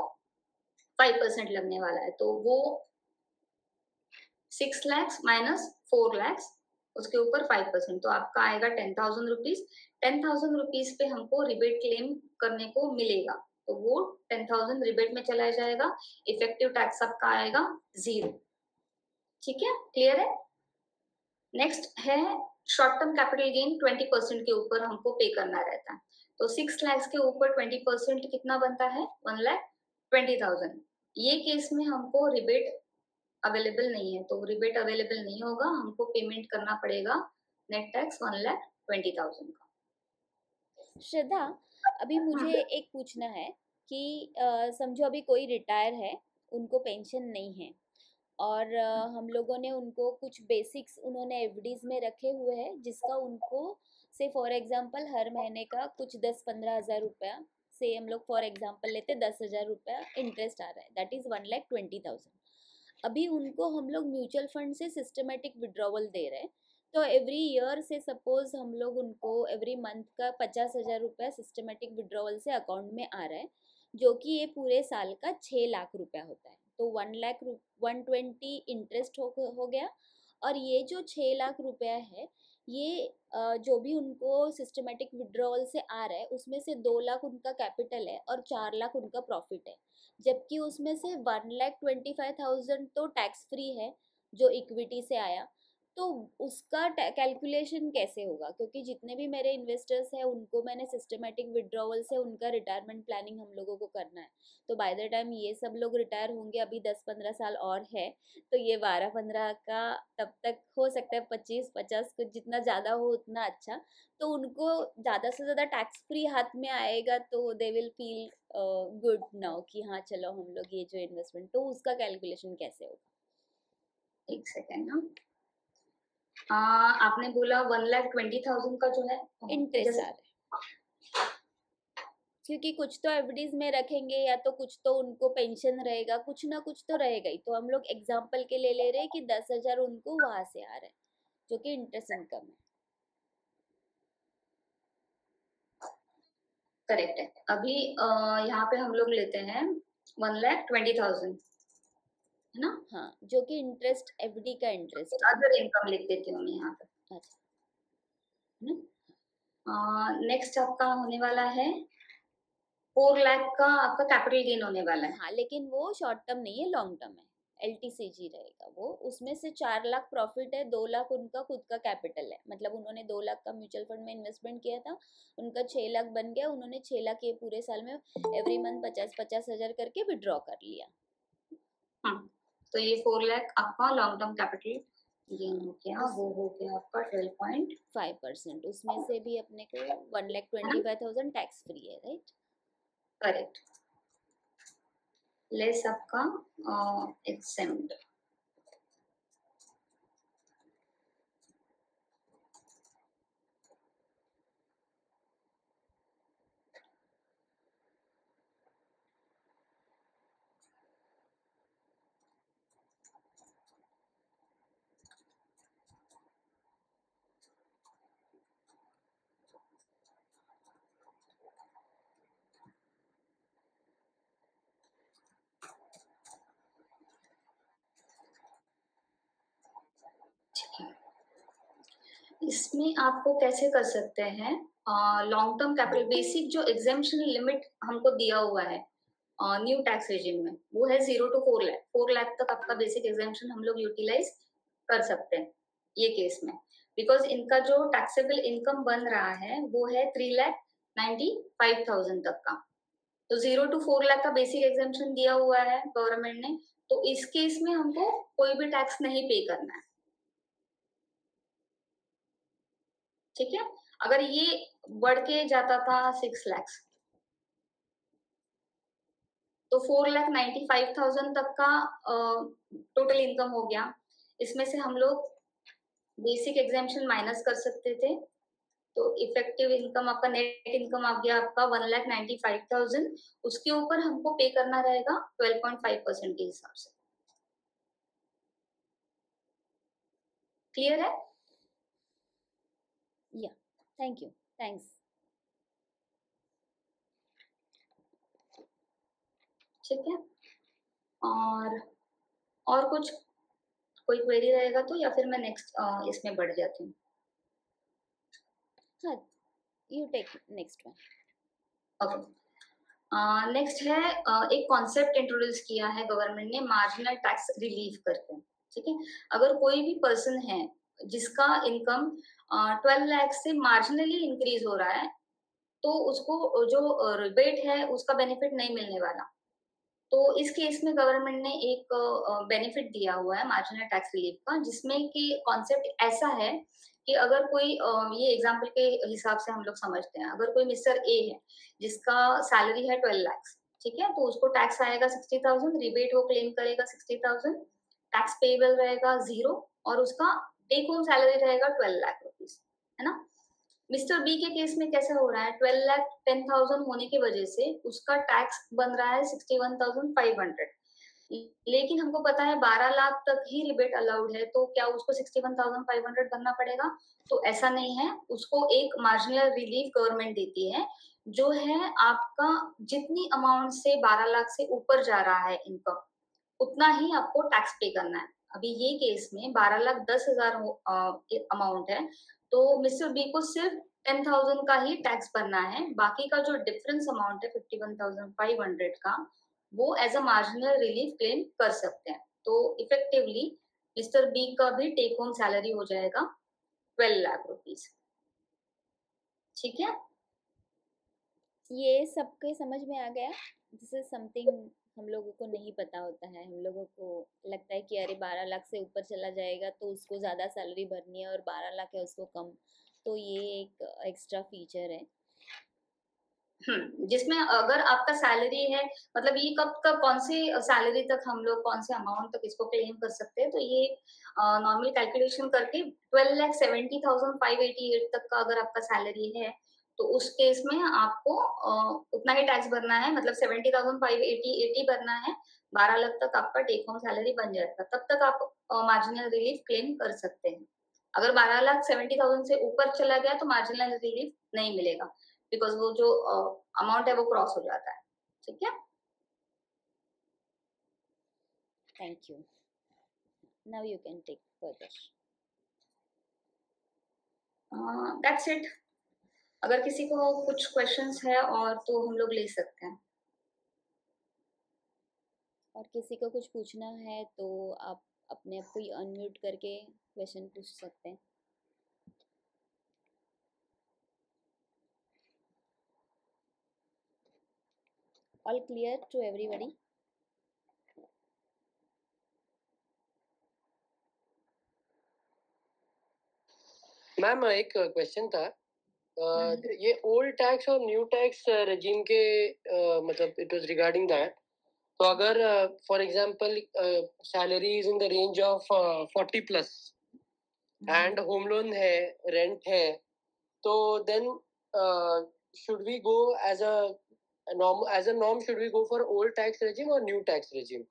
5% लगने वाला है, तो वो 6 लाख माइनस 4 लाख, उसके ऊपर 5%, तो आपका आएगा 10,000 रुपीज। 10,000 रुपीज पे हमको रिबेट क्लेम करने को मिलेगा, तो वो 10,000 रिबेट में चला जाएगा। इफेक्टिव टैक्स आपका आएगा 0, ठीक है, क्लियर है। नेक्स्ट है शॉर्ट टर्म कैपिटल गेन 20% के ऊपर हमको पे करना रहता है। तो 6 लाख के ऊपर 20% कितना बनता है? 1,20,000। ये केस में हमको रिबेट अवेलेबल नहीं है, तो रिबेट अवेलेबल नहीं होगा, हमको पेमेंट करना पड़ेगा नेट टैक्स 1,20,000 का। श्रद्धा, अभी मुझे एक पूछना है कि समझो अभी कोई रिटायर है, उनको पेंशन नहीं है और हम लोगों ने उनको कुछ बेसिक्स उन्होंने एफडीज में रखे हुए हैं, जिसका उनको से फॉर एग्जांपल हर महीने का कुछ 10-15 हज़ार रुपया से हम लोग फॉर एग्जांपल लेते 10,000 रुपया इंटरेस्ट आ रहा है, दैट इज़ 1,20,000। अभी उनको हम लोग म्यूचुअल फंड से सिस्टमेटिक विड्रॉवल दे रहे हैं, तो एवरी ईयर से सपोज हम लोग उनको एवरी मंथ का 50,000 रुपया सिस्टमेटिक विड्रॉवल से अकाउंट में आ रहा है, जो कि ये पूरे साल का 6 लाख रुपया होता है। तो 1,20,000 इंटरेस्ट हो गया, और ये जो 6 लाख रुपया है ये जो भी उनको सिस्टमेटिक विड्रॉवल से आ रहा है उसमें से 2 लाख उनका कैपिटल है और 4 लाख उनका प्रॉफिट है, जबकि उसमें से 1,25,000 तो टैक्स फ्री है जो इक्विटी से आया। तो उसका कैलकुलेशन कैसे होगा? क्योंकि जितने भी मेरे इन्वेस्टर्स हैं उनको मैंने सिस्टमेटिक विड्रॉवल से उनका रिटायरमेंट प्लानिंग हम लोगों को करना है, तो बाय द टाइम ये सब लोग रिटायर होंगे, अभी 10-15 साल और है, तो ये 12-15 का तब तक हो सकता है 25-50 कुछ जितना ज़्यादा हो उतना अच्छा, तो उनको ज़्यादा से ज़्यादा टैक्स फ्री हाथ में आएगा, तो they will feel good now कि हाँ चलो हम लोग ये जो इन्वेस्टमेंट, तो उसका कैलकुलेशन कैसे होगा? एक सेकेंड ना, आपने बोला 1,20,000 का जो है इंटरेस्ट आ रहा है, क्योंकि कुछ तो एफडीज में रखेंगे या तो कुछ तो उनको पेंशन रहेगा, कुछ ना कुछ तो रहेगा ही। तो हम लोग एग्जांपल के लिए ले रहे हैं कि 10,000 उनको वहां से आ रहा है जो कि इंटरेस्ट इनकम है। करेक्ट है। अभी यहाँ पे हम लोग लेते हैं 1,20,000, है ना? हाँ, जो कि इंटरेस्ट एफडी का इंटरेस्ट है। अदर इनकम लिख देती हूँ मैं यहाँ पे, अच्छा, है ना? नेक्स्ट आपका होने वाला है 4 लाख का आपका कैपिटल गेन होने वाला है। हाँ, लेकिन वो शॉर्ट टर्म नहीं है, लॉन्ग टर्म है, LTCG रहेगा वो। उसमें से 4 लाख प्रॉफिट है, 2 लाख उनका खुद का कैपिटल है, मतलब उन्होंने 2 लाख का म्यूचुअल फंड में इन्वेस्टमेंट किया था, उनका 6 लाख बन गया, उन्होंने 6 लाख ये पूरे साल में एवरी मंथ 50-50 हजार करके विड्रॉ कर लिया। हाँ, तो ये 4 लाख आपका लॉन्ग टर्म कैपिटल गेन हो गया, वो हो गया आपका 12.5%। उसमें से भी अपने को 1,25,000 टैक्स फ्री है, राइट? करेक्ट, लेस आपका एक्सेम्प्ट। इसमें आपको कैसे कर सकते हैं, लॉन्ग टर्म कैपिटल बेसिक जो एग्जेम्पशन लिमिट हमको दिया हुआ है न्यू टैक्स रेजिम में, वो है 0 to 4 लाख। 4 लाख तक आपका बेसिक एग्जेम्पशन हम लोग यूटिलाइज कर सकते हैं ये केस में, बिकॉज इनका जो टैक्सेबल इनकम बन रहा है वो है 3,95,000 तक का। तो 0 to 4 लाख का बेसिक एग्जेम्पशन दिया हुआ है गवर्नमेंट ने, तो इस केस में हमको कोई भी टैक्स नहीं पे करना है, ठीक है? अगर ये बढ़ के जाता था 6 लाख, तो 4,95,000 तक का टोटल इनकम हो गया। इसमें से हम लोग बेसिक एग्जेम्पशन माइनस कर सकते थे, तो इफेक्टिव इनकम आपका नेट इनकम आ गया आपका 1,95,000। उसके ऊपर हमको पे करना रहेगा 12.5% के हिसाब से। क्लियर है? या, थैंक यू, थैंक्स। ठीक है, और कुछ कोई क्वेरी रहेगा तो, या फिर मैं नेक्स्ट इसमें बढ़ जाती हूँ। हाँ, you take next one. Okay, next है एक कॉन्सेप्ट इंट्रोड्यूस किया है गवर्नमेंट ने, मार्जिनल टैक्स रिलीफ करके। ठीक है, अगर कोई भी पर्सन है जिसका इनकम 12 लाख से मार्जिनली इंक्रीज हो रहा है, तो उसको जो रिबेट है उसका बेनिफिट नहीं मिलने वाला। तो इस केस में गवर्नमेंट ने एक बेनिफिट दिया हुआ है मार्जिनल टैक्स रिलीफ का, जिसमें कि कॉन्सेप्ट ऐसा है कि अगर कोई ये एग्जांपल के हिसाब से हम लोग समझते हैं, अगर कोई मिस्टर ए है जिसका सैलरी है 12 लाख, ठीक है, तो उसको टैक्स आएगा 60,000, रिबेट वो क्लेम करेगा 60,000, टैक्स पेबल रहेगा 0, और उसका टेक होम सैलरी रहेगा 12 लाख रुपीज, है ना? मिस्टर बी के केस में कैसे हो रहा है, 12,10,000 होने की वजह से उसका टैक्स बन रहा है 61,500, लेकिन हमको पता है 12 लाख तक ही रिबेट अलाउड है, तो क्या उसको 61,500 भरना पड़ेगा? तो ऐसा नहीं है, उसको एक मार्जिनल रिलीफ गवर्नमेंट देती है, जो है आपका जितनी अमाउंट से 12 लाख से ऊपर जा रहा है इनकम, उतना ही आपको टैक्स पे करना है। अभी ये केस में 12,10,000 अमाउंट है, तो मिस्टर बी को सिर्फ 10,000 का ही टैक्स भरना है, बाकी का जो डिफरेंस अमाउंट है 51,500 का, वो as a marginal relief claim कर सकते हैं। तो इफेक्टिवली मिस्टर बी का भी टेक होम सैलरी हो जाएगा 12 लाख रुपीज। ठीक है, ये सबके समझ में आ गया? दिस इज समथिंग हम लोगों को नहीं पता होता है। हम लोगों को लगता है कि अरे 12 लाख से ऊपर चला जाएगा तो उसको ज़्यादा सैलरी भरनी है, और 12 लाख है उसको कम। तो ये एक एक्स्ट्रा फीचर है। जिसमें अगर आपका सैलरी है, मतलब ये कब कौन सी सैलरी तक हम लोग कौन से अमाउंट तक इसको क्लेम कर सकते हैं, तो ये नॉर्मल कैलकुलेशन करके 12,70,588 तक का अगर आपका सैलरी है, तो उस केस में आपको उतना ही टैक्स भरना है, मतलब 70,580 भरना है। 12 लाख तक आपका टेक होम सैलरी बन जाएगा, तब तक आप मार्जिनल रिलीफ क्लेम कर सकते हैं। अगर 12,70,000 से ऊपर चला गया तो मार्जिनल रिलीफ नहीं मिलेगा, बिकॉज वो जो अमाउंट है वो क्रॉस हो जाता है, ठीक है। Thank you. Now you can take further. That's it. अगर किसी को कुछ क्वेश्चंस है और तो हम लोग ले सकते हैं। और किसी को कुछ पूछना है तो आप अपने आप को अनम्यूट करके क्वेश्चन पूछ सकते हैं। All clear to everybody? Ma'am एक क्वेश्चन था, ये ओल्ड टैक्स और न्यू टैक्स रेजिम के मतलब इट वाज रिगार्डिंग दैट। तो अगर for example salary is in the range of 40 plus and home loan है, रेंट है, तो then should we go as a norm should we go for old tax regime और new tax regime?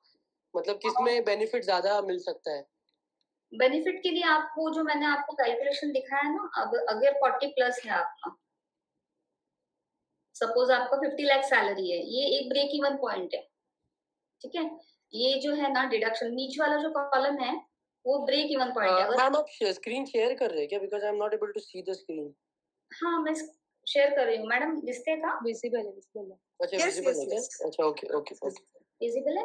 मतलब किसमें benefit ज्यादा मिल सकता है? Benefit के लिए आपको जो मैंने आपको कैलकुलेशन दिखाया ना, अब अगर 40 प्लस है आपका, सपोज आपका 50 लाख सैलरी है, ये एक ब्रेक इवन पॉइंट है, ठीक है। ये जो है ना डिडक्शन, नीचे वाला जो कॉलम है वो ब्रेक इवन पॉइंट है। मैम आप स्क्रीन शेयर कर रहे हैं क्या? Because I am not able to see the screen. हाँ मैं शेयर कर रही हूँ मैडम, दिखते था? Visible है, visible है। अच्छा Yes, विजिबल yes, है क्या? yes. अच्छा ओके ओके ओके। विजिबल है,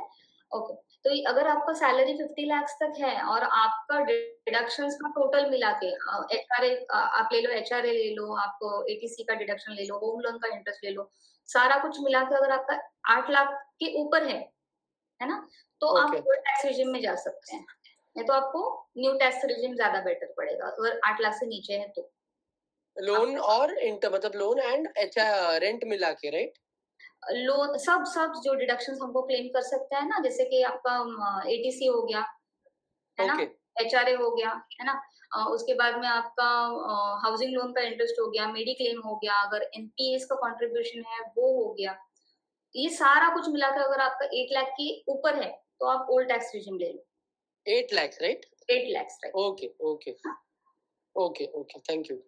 ओके। तो अगर आपका सैलरी 50 लाख तक है और आपका डिडक्शंस का टोटल मिला के, एचआरए आप ले लो, एचआरए ले लो, आपको एटीसी का डिडक्शन ले लो, होम लोन का इंटरेस्ट ले लो, सारा कुछ मिला के अगर आपका 8 लाख के ऊपर है ना, तो आप ओल्ड टैक्स रेजिम में जा सकते हैं। नहीं तो आपको न्यू टैक्स रेजिम ज्यादा बेटर पड़ेगा अगर 8 लाख से नीचे है तो। लोन और मतलब लोन एंड रेंट मिला के, राइट? लोन सब जो डिडक्शंस हमको क्लेम कर सकते हैं ना, जैसे कि आपका एटीसी हो गया, है ना, एचआरए हो गया, है ना, उसके बाद में आपका हाउसिंग लोन का इंटरेस्ट हो गया, मेडिक्लेम हो गया, अगर एनपीएस का कंट्रीब्यूशन है वो हो गया, ये सारा कुछ मिलाकर अगर आपका 8 लाख के ऊपर है तो आप ओल्ड टैक्स रेजिम ले लो। 8 lakhs, right? 8 lakh, right. Okay, okay. Okay, okay. Thank you.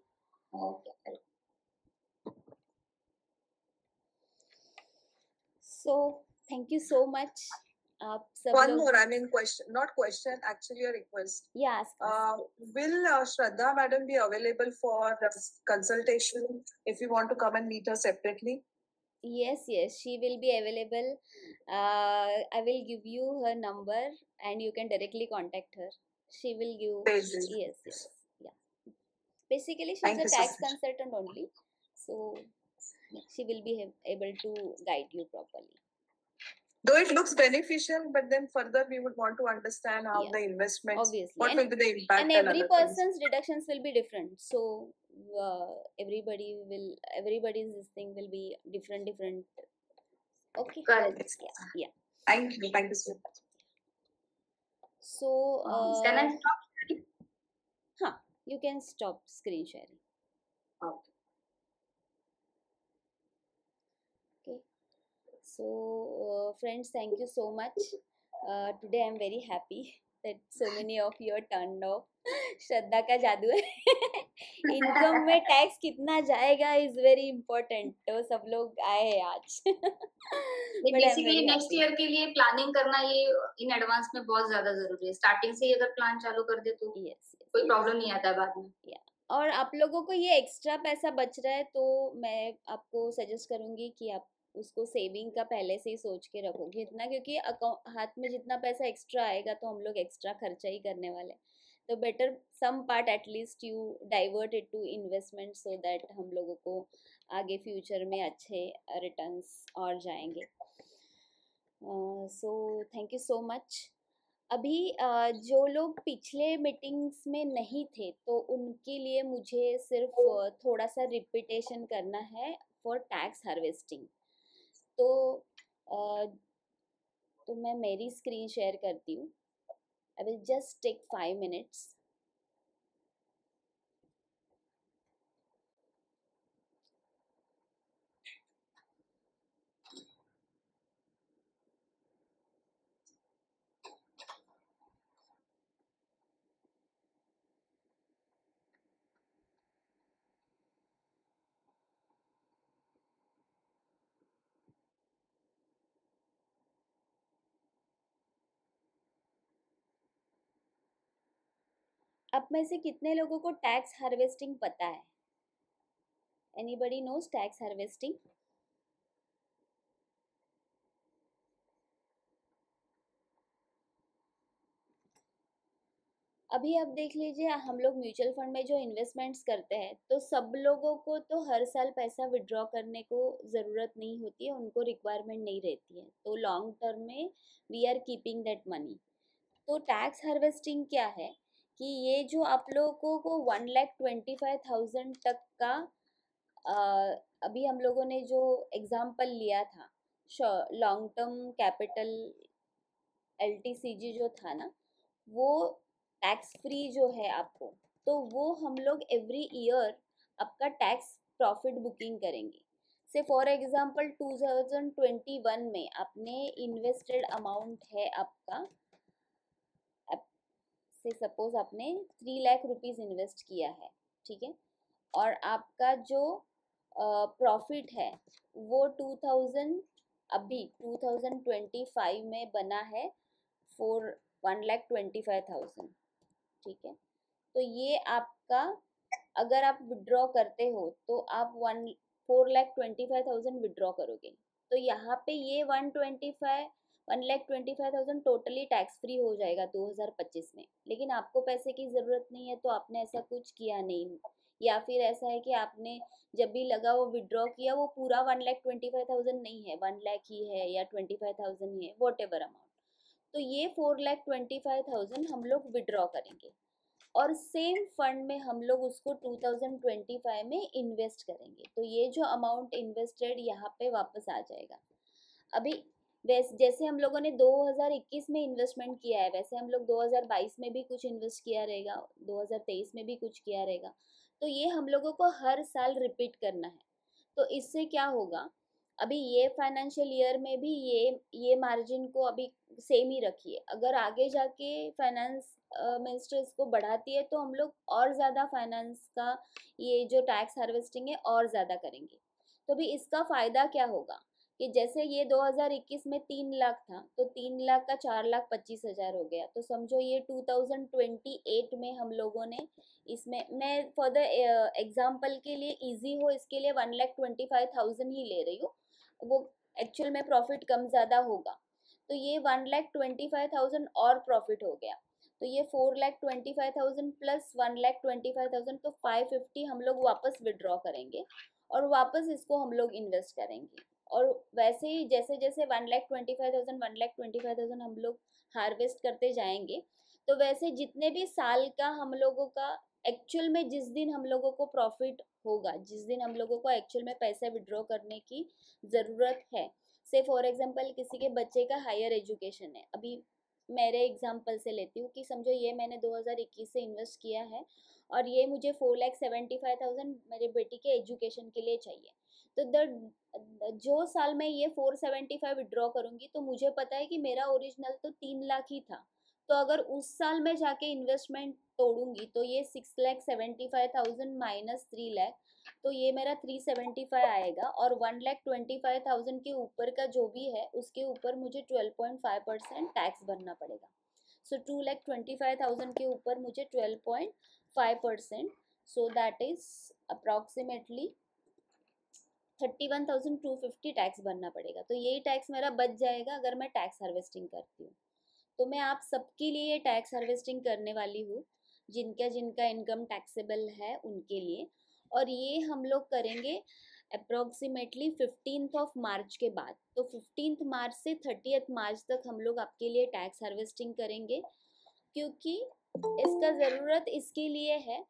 Okay. So thank you so much. आप सब One लोग, more, I mean question, not question, actually a request. yeah, ask us. Will Shraddha madam be available for consultation if you want to come and meet her separately? Yes, she will be available. I will give you her number and you can directly contact her. She will give. Please. Yes, yeah. Basically, she's Thank a you so tax much. consultant only, so she will be able to guide you properly. Though it looks beneficial, but then further we would want to understand how Yeah, the investments, obviously, what will be the impact and and every other things. person's deductions will be different. So everybody's this thing will be different. Okay. Correct. Yeah. Thank you so much. So can I stop? you can stop screen sharing. Okay. So friends, thank you so much. Today I'm very happy that so many of you are turned off. श्रद्धा का जादू है। Income में tax कितना जाएगा is very important, तो सब लोग आए हैं आज। बेसिकली नेक्स्ट ईयर के लिए प्लानिंग करना ये इन एडवांस में बहुत ज्यादा जरूरी है। स्टार्टिंग से ही अगर प्लान चालू कर दे तो कोई प्रॉब्लम नहीं आता बाद में। और आप लोगों को ये एक्स्ट्रा पैसा बच रहा है तो मैं आपको सजेस्ट करूंगी कि आप उसको सेविंग का पहले से ही सोच के रखोगे इतना, क्योंकि हाथ में जितना पैसा एक्स्ट्रा आएगा तो हम लोग एक्स्ट्रा खर्चा ही करने वाले हैं। तो better some part at least you divert it to investment so that हम लोगों को आगे फ्यूचर में अच्छे रिटर्न्स और जाएंगे। सो थैंक यू सो मच। अभी जो लोग पिछले मीटिंग्स में नहीं थे तो उनके लिए मुझे सिर्फ थोड़ा सा रिपीटेशन करना है फॉर टैक्स हार्वेस्टिंग। तो मैं मेरी स्क्रीन शेयर करती हूँ। I will just take 5 minutes. आप में से कितने लोगों को टैक्स हार्वेस्टिंग पता है? Anybody knows tax harvesting? अभी आप देख लीजिए, हम लोग म्यूचुअल फंड में जो इन्वेस्टमेंट्स करते हैं तो सब लोगों को तो हर साल पैसा विड्रॉ करने को ज़रूरत नहीं होती है, उनको रिक्वायरमेंट नहीं रहती है, तो लॉन्ग टर्म में we are keeping that money. तो टैक्स हार्वेस्टिंग क्या है कि ये जो आप लोगों को 1,25,000 तक का अभी हम लोगों ने जो एग्जाम्पल लिया था, लॉन्ग टर्म कैपिटल LTCG जो था ना, वो टैक्स फ्री जो है आपको, तो वो हम लोग एवरी ईयर आपका टैक्स प्रॉफिट बुकिंग करेंगे। से फॉर एग्जांपल 2021 में आपने इन्वेस्टेड अमाउंट है आपका, से सपोज आपने 3 लाख रुपीज़ इन्वेस्ट किया है, ठीक है, और आपका जो प्रॉफिट है वो 2025 में बना है फॉर 1,25,000, ठीक है। तो ये आपका, अगर आप विड्रॉ करते हो तो आप 4,25,000 विड्रॉ करोगे, तो यहाँ पे ये 1,25,000 टोटली टैक्स फ्री हो जाएगा 2025 में। लेकिन आपको पैसे की ज़रूरत नहीं है तो आपने ऐसा कुछ किया नहीं, या फिर ऐसा है कि आपने जब भी लगा वो विड्रॉ किया, वो पूरा 1,25,000 नहीं है, 1 लाख ही है या 25,000 ही है, वॉट एवर अमाउंट, तो ये 4,25,000 हम लोग विड्रॉ करेंगे और सेम फंड में हम लोग उसको 2025 में इन्वेस्ट करेंगे। तो ये जो अमाउंट इन्वेस्टेड यहाँ पे वापस आ जाएगा। अभी जैसे हम लोगों ने 2021 में इन्वेस्टमेंट किया है, वैसे हम लोग 2022 में भी कुछ इन्वेस्ट किया रहेगा, 2023 में भी कुछ किया रहेगा, तो ये हम लोगों को हर साल रिपीट करना है। तो इससे क्या होगा, अभी ये फाइनेंशियल ईयर में भी ये मार्जिन को अभी सेम ही रखिए, अगर आगे जाके फाइनेंस मिनिस्टर इसको बढ़ाती है तो हम लोग और ज़्यादा फाइनेंस का ये जो टैक्स हार्वेस्टिंग है और ज़्यादा करेंगे। तो भी इसका फ़ायदा क्या होगा कि जैसे ये 2021 में 3 लाख था, तो 3 लाख का 4,25,000 हो गया, तो समझो ये 2028 में हम लोगों ने इसमें, मैं फॉर द एग्जाम्पल के लिए इजी हो इसके लिए 1,25,000 ही ले रही हूँ, वो एक्चुअल में प्रॉफिट कम ज़्यादा होगा, तो ये 1,25,000 और प्रॉफिट हो गया, तो ये 4,25,000 प्लस 1,25,000, तो 550 हम लोग वापस विड्रॉ करेंगे और वापस इसको हम लोग इन्वेस्ट करेंगे। और वैसे ही जैसे जैसे 1,25,000 हम लोग हार्वेस्ट करते जाएंगे, तो वैसे जितने भी साल का हम लोगों का एक्चुअल में जिस दिन हम लोगों को प्रॉफिट होगा, जिस दिन हम लोगों को एक्चुअल में पैसे विड्रॉ करने की ज़रूरत है, से फॉर एग्जांपल किसी के बच्चे का हायर एजुकेशन है, अभी मेरे एग्जांपल से लेती हूँ कि समझो ये मैंने 2021 से इन्वेस्ट किया है और ये मुझे 4,75,000 मेरे बेटी के एजुकेशन के लिए चाहिए, तो जो साल मैं ये 475 विड्रॉ करूंगी तो मुझे पता है कि मेरा ओरिजिनल तो 3 लाख ही था, तो अगर उस साल में जाके इन्वेस्टमेंट तोड़ूंगी तो ये 6,75,000 माइनस 3 लाख, तो ये मेरा 375 आएगा, और 1,25,000 के ऊपर का जो भी है उसके ऊपर मुझे 12.5% टैक्स भरना पड़ेगा। सो 2,25,000 के ऊपर मुझे 12.5%, so that is approximately 31,250 tax भरना पड़ेगा। तो यही टैक्स मेरा बच जाएगा अगर मैं टैक्स हार्वेस्टिंग करती हूँ। तो मैं आप सबके लिए ये टैक्स हार्वेस्टिंग करने वाली हूँ, जिनका जिनका इनकम टैक्सेबल है उनके लिए, और ये हम लोग करेंगे अप्रॉक्सीमेटली 15 मार्च के बाद। तो 15 मार्च से 30 मार्च तक हम लोग आपके लिए टैक्स हार्वेस्टिंग करेंगे, क्योंकि इसका ज़रूरत इसके लिए है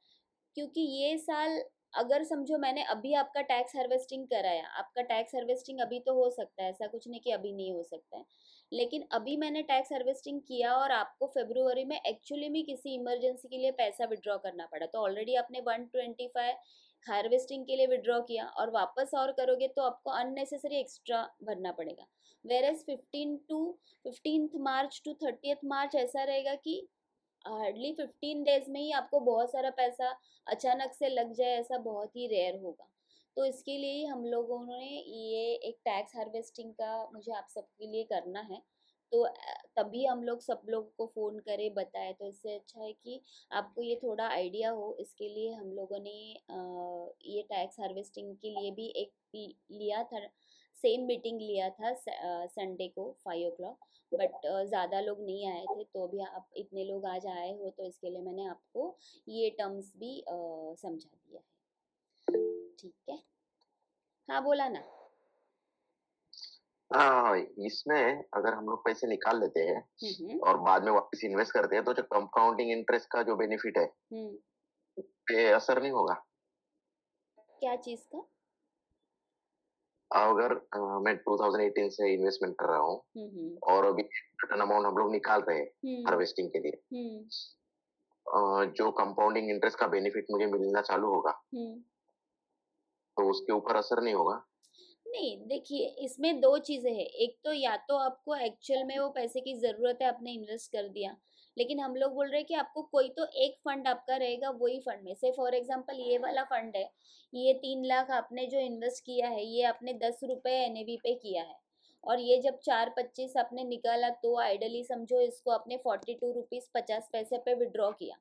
क्योंकि ये साल अगर समझो मैंने अभी आपका टैक्स हार्वेस्टिंग कराया, आपका टैक्स हार्वेस्टिंग अभी तो हो सकता है, ऐसा कुछ नहीं कि अभी नहीं हो सकता है, लेकिन अभी मैंने टैक्स हार्वेस्टिंग किया और आपको फरवरी में एक्चुअली में किसी इमरजेंसी के लिए पैसा विड्रॉ करना पड़ा, तो ऑलरेडी आपने 125 हार्वेस्टिंग के लिए विड्रॉ किया और वापस और करोगे तो आपको अननेसेसरी एक्स्ट्रा भरना पड़ेगा। वेरएज 15 मार्च टू 30 मार्च ऐसा रहेगा कि हार्डली 15 डेज में ही आपको बहुत सारा पैसा अचानक से लग जाए, ऐसा बहुत ही रेयर होगा। तो इसके लिए ही हम लोगों ने ये एक टैक्स हार्वेस्टिंग का मुझे आप सबके लिए करना है। तो तभी हम लोग सब लोग को फ़ोन करे बताए, तो इससे अच्छा है कि आपको ये थोड़ा आइडिया हो। इसके लिए हम लोगों ने ये टैक्स हार्वेस्टिंग के लिए भी एक लिया था, सेम मीटिंग लिया था संडे को 5 o'clock, बट ज़्यादा लोग नहीं आए थे, तो अभी आप इतने लोग आज आए हो तो इसके लिए मैंने आपको ये टर्म्स भी समझा दिया है। ठीक है, हाँ बोला ना। हाँ, इसमें अगर हम लोग पैसे निकाल लेते हैं और बाद में वापस इन्वेस्ट करते हैं तो जो कंपाउंडिंग इंटरेस्ट का जो बेनिफिट है पे असर नहीं होगा? क्या चीज़ का? अगर मैं 2018 से इन्वेस्टमेंट कर रहा हूँ और अभी रिटर्न अमाउंट हम लोग निकाल रहे हैं हार्वेस्टिंग के लिए, जो कंपाउंडिंग इंटरेस्ट का बेनिफिट मुझे मिलना चालू होगा तो उसके ऊपर असर नहीं होगा? नहीं, देखिए इसमें दो चीजें हैं। एक तो या तो आपको एक्चुअल में वो पैसे की जरूरत है, आपने इन्वेस्ट कर दिया, लेकिन हम लोग बोल रहे हैं कि आपको कोई तो एक फंड आपका रहेगा, वही फंड में से फॉर एग्जांपल ये वाला फंड है, ये 3 लाख आपने जो इन्वेस्ट किया है, ये आपने 10 रुपए एनएवी पे किया है, और ये जब 4.25 आपने निकाला तो आइडली समझो इसको आपने 42 रुपीज 50 पैसे पे विड्रॉ किया।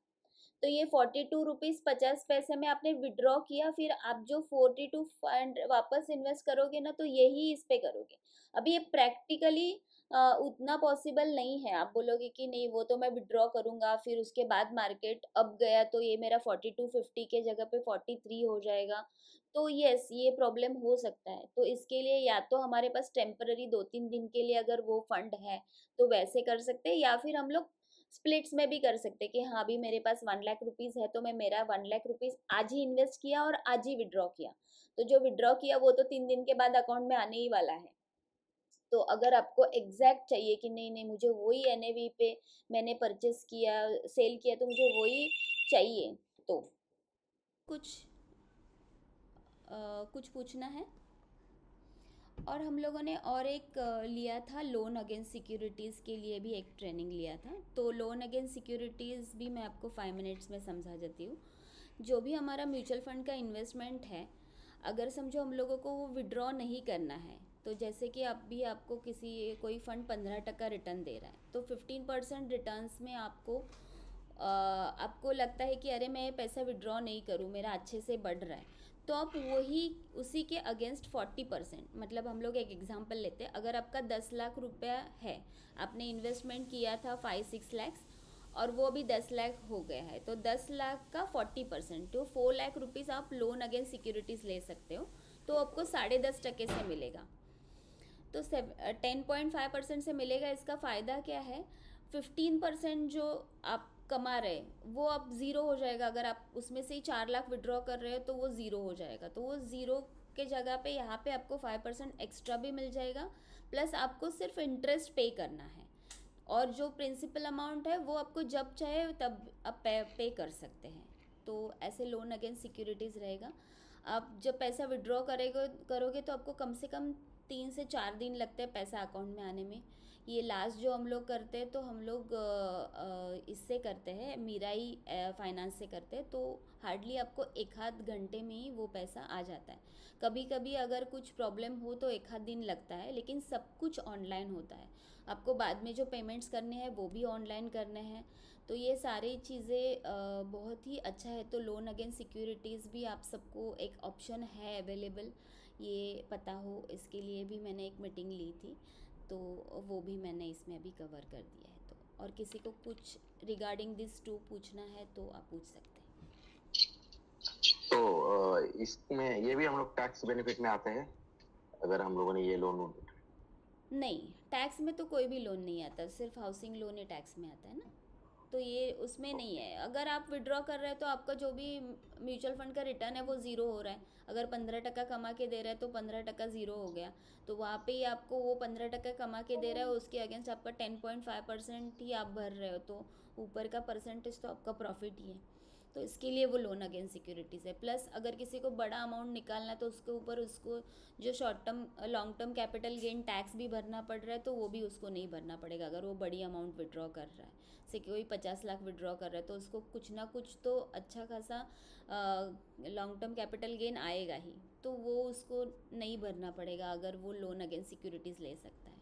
तो ये 42 रुपीज 50 पैसे में आपने विड्रॉ किया, फिर आप जो 42 फंड वापस इन्वेस्ट करोगे ना, तो यही इस पे करोगे। अभी ये प्रैक्टिकली उतना पॉसिबल नहीं है। आप बोलोगे कि नहीं वो तो मैं विड्रॉ करूंगा, फिर उसके बाद मार्केट अप गया तो ये मेरा 42.50 के जगह पे 43 हो जाएगा, तो यस ये प्रॉब्लम हो सकता है। तो इसके लिए या तो हमारे पास टेम्पररी 2-3 दिन के लिए अगर वो फंड है तो वैसे कर सकते हैं, या फिर हम लोग स्प्लिट्स में भी कर सकते कि हाँ अभी मेरे पास 1 लाख रुपीज है तो मैं मेरा 1 लाख रुपीज आज ही इन्वेस्ट किया और आज ही विड्रॉ किया, तो जो विड्रॉ किया वो तो 3 दिन के बाद अकाउंट में आने ही वाला है। तो अगर आपको एग्जैक्ट चाहिए कि नहीं नहीं मुझे वही एनएवी पे मैंने परचेस किया सेल किया तो मुझे वही चाहिए, तो कुछ पूछना है। और हम लोगों ने और एक लिया था लोन अगेंस्ट सिक्योरिटीज़ के लिए भी एक ट्रेनिंग लिया था। तो लोन अगेंस्ट सिक्योरिटीज़ भी मैं आपको 5 मिनट्स में समझा देती हूँ। जो भी हमारा म्यूचुअल फंड का इन्वेस्टमेंट है, अगर समझो हम लोगों को वो विड्रॉ नहीं करना है, तो जैसे कि आपको कोई फंड 15% रिटर्न दे रहा है, तो 15% रिटर्न्स में आपको लगता है कि अरे मैं पैसा विड्रॉ नहीं करूँ, मेरा अच्छे से बढ़ रहा है, तो आप उसी के अगेंस्ट 40%, मतलब हम लोग एक एग्जांपल लेते हैं, अगर आपका 10 लाख रुपया है, आपने इन्वेस्टमेंट किया था 5-6 लाख और वो अभी 10 लाख हो गया है, तो 10 लाख का 40% तो 4 लाख रुपीज़ आप लोन अगेंस्ट सिक्योरिटीज़ ले सकते हो, तो आपको 10.5% से मिलेगा। तो 10.5% से मिलेगा। इसका फ़ायदा क्या है, 15% जो आप कमा रहे वो अब ज़ीरो हो जाएगा। अगर आप उसमें से ही 4 लाख विड्रॉ कर रहे हो तो वो ज़ीरो हो जाएगा, तो वो ज़ीरो के जगह पे यहाँ पे आपको 5% एक्स्ट्रा भी मिल जाएगा, प्लस आपको सिर्फ इंटरेस्ट पे करना है, और जो प्रिंसिपल अमाउंट है वो आपको जब चाहे तब आप पे कर सकते हैं। तो ऐसे लोन अगेंस्ट सिक्योरिटीज़ रहेगा। आप जब पैसा विड्रॉ करोगे तो आपको कम से कम 3 से 4 दिन लगते हैं पैसा अकाउंट में आने में। ये लास्ट जो हम लोग करते हैं तो हम लोग इससे करते हैं, मीराई फाइनेंस से करते हैं, तो हार्डली आपको 1-8 घंटे में ही वो पैसा आ जाता है। कभी कभी अगर कुछ प्रॉब्लम हो तो 1-8 दिन लगता है, लेकिन सब कुछ ऑनलाइन होता है। आपको बाद में जो पेमेंट्स करने हैं वो भी ऑनलाइन करने हैं, तो ये सारी चीज़ें बहुत ही अच्छा है। तो लोन अगेंस्ट सिक्योरिटीज़ भी आप सबको एक ऑप्शन है अवेलेबल, ये पता हो, इसके लिए भी मैंने एक मीटिंग ली थी, तो वो भी मैंने इसमें अभी कवर कर दिया है। तो और किसी को कुछ रिगार्डिंग दिस टू पूछना है तो आप पूछ सकते हैं। तो इसमें ये भी हम लोग टैक्स बेनिफिट में आते हैं अगर हम लोगों ने ये लोन? नहीं, टैक्स में तो कोई भी लोन नहीं आता, सिर्फ हाउसिंग लोन ही टैक्स में आता है ना, तो ये उसमें नहीं है। अगर आप विड्रॉ कर रहे हैं तो आपका जो भी म्यूचुअल फंड का रिटर्न है वो ज़ीरो हो रहा है। अगर 15% कमा के दे रहा है तो 15% ज़ीरो हो गया, तो वहाँ पे ही आपको वो 15% कमा के दे रहा है, उसके अगेंस्ट आपका 10.5% ही आप भर रहे हो, तो ऊपर का परसेंटेज तो आपका प्रॉफिट ही है। तो इसके लिए वो लोन अगेंस्ट सिक्योरिटीज़ है। प्लस अगर किसी को बड़ा अमाउंट निकालना है तो उसके ऊपर उसको जो short term long term capital gain tax भी भरना पड़ रहा है, तो वो भी उसको नहीं भरना पड़ेगा। अगर वो बड़ी अमाउंट विड्रॉ कर रहा है, जैसे कोई 50 लाख विड्रॉ कर रहा है, तो उसको कुछ ना कुछ तो अच्छा खासा लॉन्ग टर्म कैपिटल गेन आएगा ही, तो वो उसको नहीं भरना पड़ेगा अगर वो लोन अगेंस्ट सिक्योरिटीज़ ले सकता है।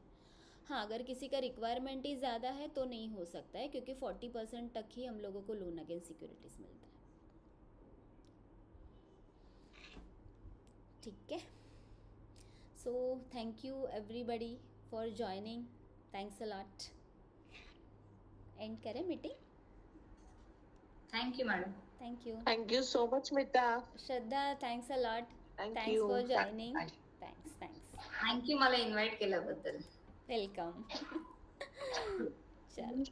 हाँ, अगर किसी का रिक्वायरमेंट ही ज़्यादा है तो नहीं हो सकता है, क्योंकि 40% तक ही हम लोगों को लोन अगेंस्ट सिक्योरिटीज़ मिलता है। ठीक है, so thank you everybody for joining, thanks a lot. End करें meeting? Thank you madam. Thank you. Thank you so much, Mita. Shraddha, thanks a lot. Thank thanks you. For joining. Thanks. Thank you मला invite केल्याबद्दल. Welcome. चल.